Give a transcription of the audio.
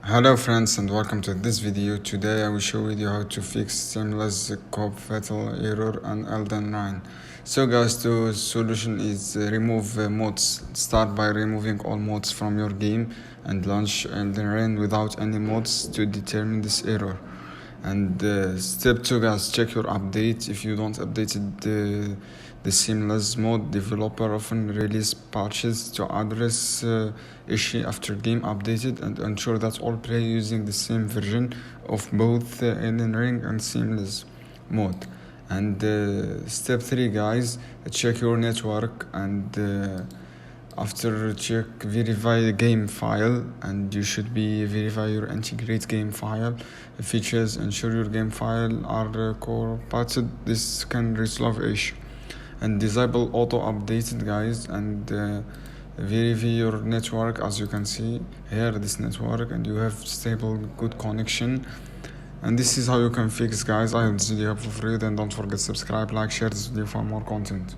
Hello friends and welcome to this video. Today I will show you how to fix seamless cop fatal error on Elden Ring. So guys, the solution is remove mods. Start by removing all mods from your game and launch Elden Ring without any mods to determine this error. And step 2 guys, check your update. If you don't update the seamless mode, developer often release patches to address issue after game updated, and ensure that all play using the same version of both Elden Ring and seamless mode. And step 3 guys, check your network, and after check verify the game file, and you should be verify your integrate game file features. Ensure your game file are compatible. This can resolve issue. And disable auto updated guys, and verify your network. As you can see here, this network, and you have stable good connection. And this is how you can fix guys. I hope this video helpful for you. Then don't forget to subscribe, like, share this video for more content.